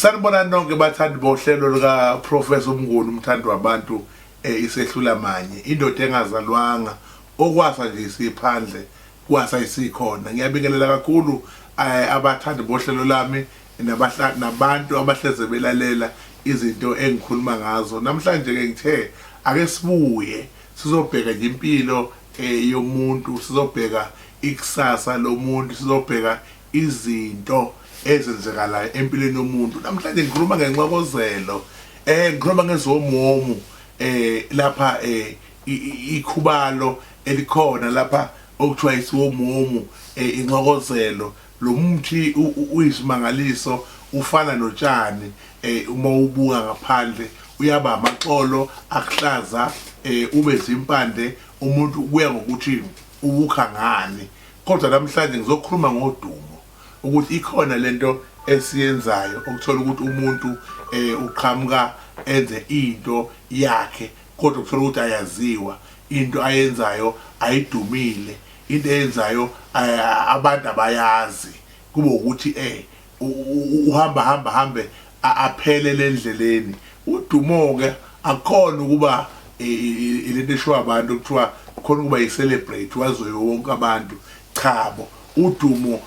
Sanibona nonke bathandi bohlelo lika Professor Mnguni umthandi wabantu isehlula manye indoda engazalwanga okwasa nje isiphandle kwasa isikhona. Ngiyabingelela kakhulu abathandi bohlelo lami nabantu abahleze belalela izinto engikhuluma ngazo. Namhlanje ke ngithe ake sibuye sizobheka nje impilo yomuntu, sizobheka ikusasa lomuntu, sizobheka izinto ezenzekalayo empilweni yomuntu. Namhlanje ngikhuluma ngenxokozelo, ngikhuluma ngezomomo lapha ikhubalo elikhona lapha okuthiwa isiwomomo inxokozelo. Lo muthi uyisimangaliso ufana notshani, uma ubuka ngaphandle uyaba amaxolo akuhlaza, ube zimpande umuntu kuya ngokuthi ubukha ngani. Kodwa namhlanje ngizokhuluma ngodumo ukuthi ikhona lento esiyenzayo ukuthola ukuthi umuntu uqhamuka enze into yakhe kodwa ukuthola ukuthi ayaziwa, into ayenzayo ayidumile, into eyenzayo abantu abayazi, kube ukuthi hambe aphele endleleni. Udumo ke akukhona ukuba ilento eshiwa abantu kuthiwa khona ukuba yi-celebrate waziwe wonke abantu. Chabo, udumo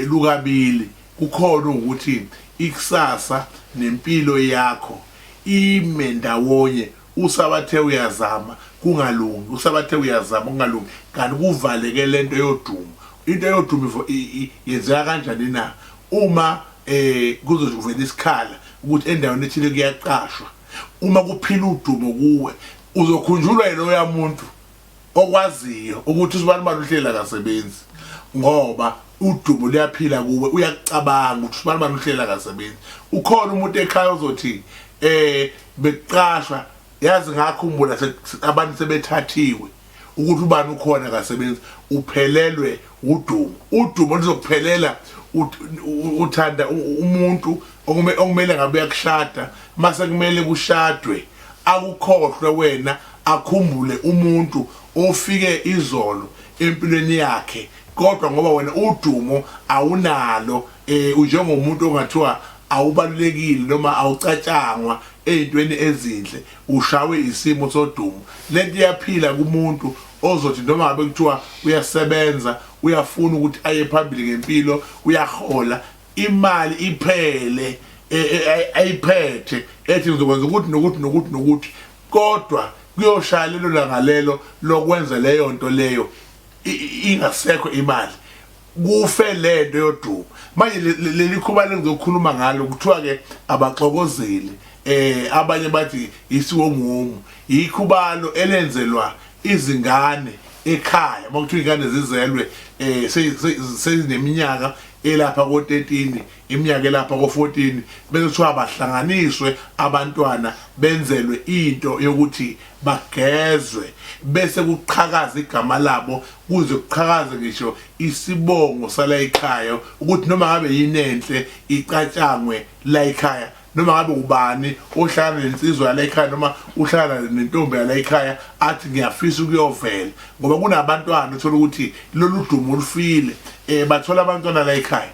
lukabili kukhona ukuthi ikusasa nempilo yakho ime ndawonye. Usabathe uyazama kungalungi, usabathe uyazama kungalungi, kanti kuvaleke lento yodumo. Into yodumo yenzeka kanjani na? Uma kuzovela isikhala ukuthi endaweni ethile kuyaqashwa, uma kuphila udumo kuwe uzokhunjulwa yiloya muntu okwaziyo ukuthi usibani uhlela kasebenzi, ngoba udumo liyaphila kuwe, uyakucabanga ukuthi usibani uhlela kasebenzi. Ukhona umuntu ekhaya ozothi beqashwa, yazi ngakhumbula abantu sebethathiwe ukuthi ubani ukhona kasebenzi, uphelelwe udumo. Udumo lizokuphelela uthanda umuntu okumele ngabe yakushada, mase kumele kushadwe akukhohlwe wena, akhumbule umuntu ofike izolo empilweni yakhe, kodwa ngoba wena udumo awunalo, unjengomuntu ongathiwa awubalulekile noma awucatshangwa ezintweni ezinhle, ushawe isimo sodumo. Lento iyaphila kumuntu ozothi noma ngabe kuthiwa uyasebenza, uyafuna ukuthi aye phambili ngempilo, uyahola imali iphele ayiphethe ethi ngizokwenza ukuthi nokuthi, kodwa kuyoshaya lelo langalelo lokwenza leyo nto leyo ingasekho imali, kufe lento yodumo. Manje leli khubalo engizokhuluma ngalo kuthiwa ke abaxokozeli, abanye bathi isiwomomo, ikhubalo elenzelwa izingane ekhaya. Makuthiwa ingane zizelwe sezineminyaka elapha ko-13, iminyaka elapha ko-14, bese kuthiwa bahlanganiswe abantwana benzelwe into yokuthi bagezwe, bese kuqhakaza igama labo, kuze kuqhakaze ngisho isibongo sala ekhaya, ukuthi noma ngabe yini enhle icatshangwe la ekhaya, noma ngabe ubani ohlala nensizwa la ekhaya noma uhlala nentombi la ekhaya athi ngiyafisa ukuyovela. Ngoba kunabantwana uthola ukuthi lolu dumo lufile, bathola abantwana la ekhaya,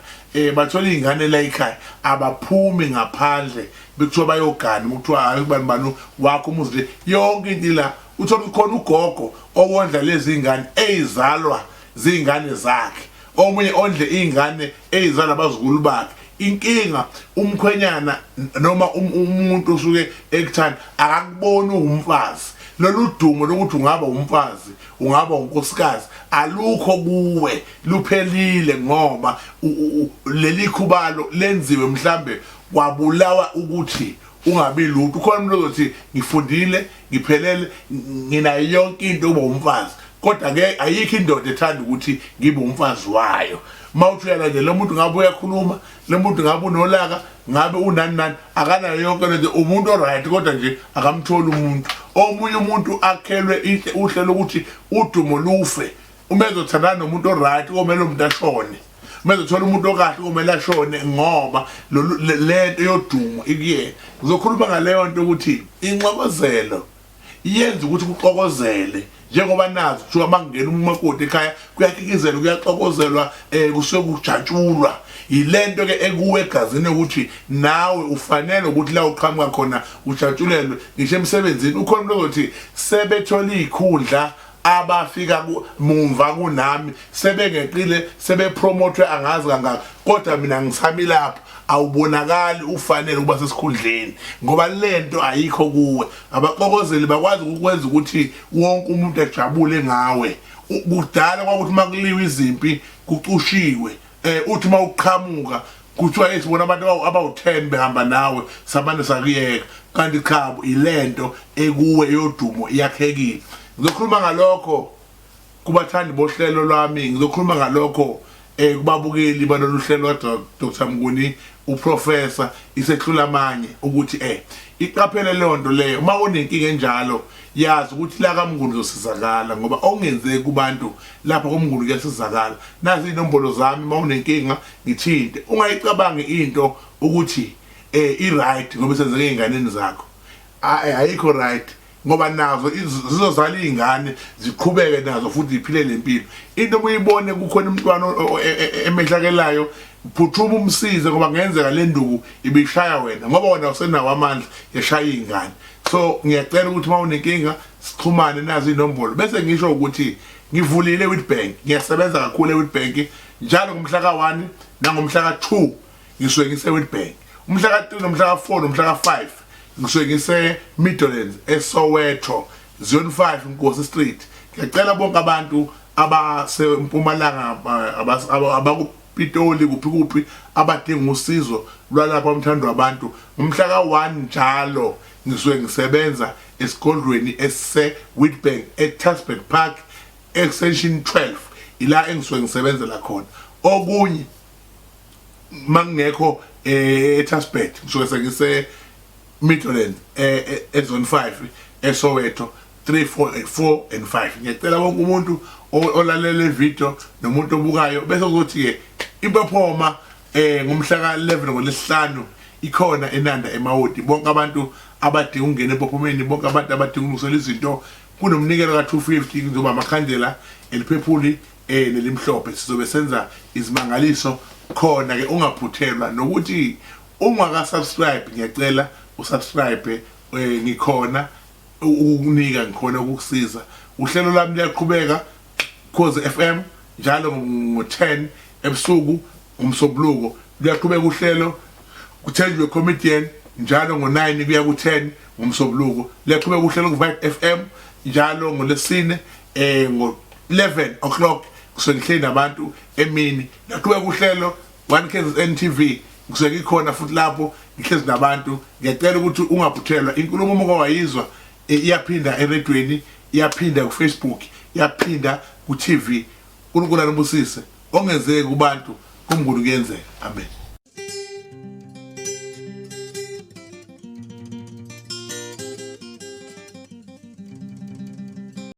bathola izingane la ekhaya, abaphumi ngaphandle bekuthiwa bayogana, ukuthiwa hayi ubani wakho umuzi yonke into la. Uthola khona ugogo owondla lezi ingane ezizalwa zingane zakhe, omunye ondle izingane ezizalwa abazukulu bakhe. Inkinga umkhwenyana noma umuntu osuke ekuthanda akakubona umfazi. Lolu dumo lokuthi ungaba umfazi, ungaba unkosikazi, alukho kuwe, luphelile, ngoba leli khubalo lenziwe mhlambe kwabulawa ukuthi ungabi lutho. Ukhona umuntu ozothi ngifundile, ngiphelele, nginayo yonke into uba umfazi, kodwa ke ayikho indoda ethanda ukuthi ngibe umfazi wayo. Mawuthuyela nje lo muntu ngabe uyakhuluma, lo muntu ngabe unolaka, ngabe unani, akanayo yonke lento, umuntu oright kodwa nje akamtholi umuntu. Omunye umuntu akhelwe uhlelo ukuthi udumo lufe, uma ezothandana nomuntu oright komele umuntu ashone, uma ezothola umuntu okahle komele ashone, ngoba lento yodumo ikuyena. Ngizokhuluma ngaleyo nto ukuthi inxokozelo yenza ukuthi kuxokozele, njengoba nazi kuthiwa makungena umakoti ekhaya kuyakikizelwa, kuyaxokozelwa, kusuke kujatshulwa. ilento ke ekuwe egazini ukuthi nawe ufanele ukuthi la uqhamuka khona ujatshulelwe ngisho emsebenzini ukhona umuntu ozothi sebethola ikhundla abafika mumva kunami sebengeqile sebepromote angazi kangaka kodwa mina ngisami lapha awubonakali ufanele ukuba sesikhundleni ngoba lento ayikho kuwe abaxokozeli bakwazi ukwenza ukuthi wonke umuntu ejabule ngawe kudala kwakuthi makuliwa izimpi kucushiwe uthi mawuqhamuka kuthiwa esibona abantu abawu10 behamba nawe sabane sakuyeka kanti cha ilento ekuwe yodumo iyakhekile ngizokhuluma ngalokho kubathandi bohlelo lwami ngizokhuluma ngalokho kubabukeli balolu hlelo Dr. Mnguni uprofessor isehlula manje ukuthi iqaphele lonto leyo uma unenkinga enjalo yazi ukuthi la kaMnguni uzosizakala ngoba ongenzeki kubantu lapha koMnguni kuyasizakala nazi inombolo zami uma unenkinga ngithinte ungayicabangi into ukuthi i-right ngoba senzeke einganeni zakho ayikho right ngoba nazo zizozala izingane ziqhubeke nazo futhi iphile lempilo into uyibone kukhona umntwana emehlakelayo phuthuma umsize ngoba ngenzeka le nduku ibishaya wena ngoba wena usenawo amandla yeshaya izingane so ngiyacela ukuthi uma unenkinga sixhumane nazo inombolo bese ngisho ukuthi ngivulile Witbank ngiyasebenza kakhulu eWitbank njalo ngomhla ka1 nangomhla ka2 ngisuke ngise Witbank umhla ka3 nomhla ka4 nomhla ka5 ngisuke ngise Midlands eSoweto Zone 5 Nkosi Street ngiyacela bonke abantu abasempumalanga abakuPitoli kuphi abadinga usizo lwalapha umthando wabantu umhla ka1 njalo ngisuke ngisebenza esigodlweni ese Witbank eTasberg Park extension 12 ila engisuke ngisebenzela khona okunye mangekho eTasberg ngisuke sengise Midlands ezone 5 eSoweto 3 4 and 5 ngiyacela wonke umuntu olalela video nomuntu obukayo bese ukuthi ke ibaphoma ngomhla ka11 ngolesihlanu ikhona enanda eMawoti bonke abantu abadinga ungena epophomeni bonke abantu abadinga ukusela izinto kunomnikelo ka250 ngizoba amakhandlela eliphephuli nelimhlophe sizobe senza izimangaliso khona ke ungaphuthelwa nokuthi ungaka subscribe ngiyacela usubscribe ngikhona ukukunika ngikhona ukukusiza uhlelo lami liyaqhubeka Khosi FM njalo ngo10 ebusuku umsobuluko liyaqhubeka uhlelo kuthenjwe comedian njalo ngo9 kuya ku10 ngomsobuluko liyaqhubeka uhlelo kuVibe FM njalo ngolesine ngo11 o'clock kusengihleli nabantu emini liyaqhubeka uhlelo 1 NTV kusuke ikhona futhi lapho ngihlezi nabantu ngiyacela ukuthi ungaphuthelwa inkulumo uma kwayizwa iyaphinda eredweni iyaphinda kuFacebook iyaphinda kuTV uNkulunkulu anibusise ongezeki kubantu kuMnguni kuyenzeka amen.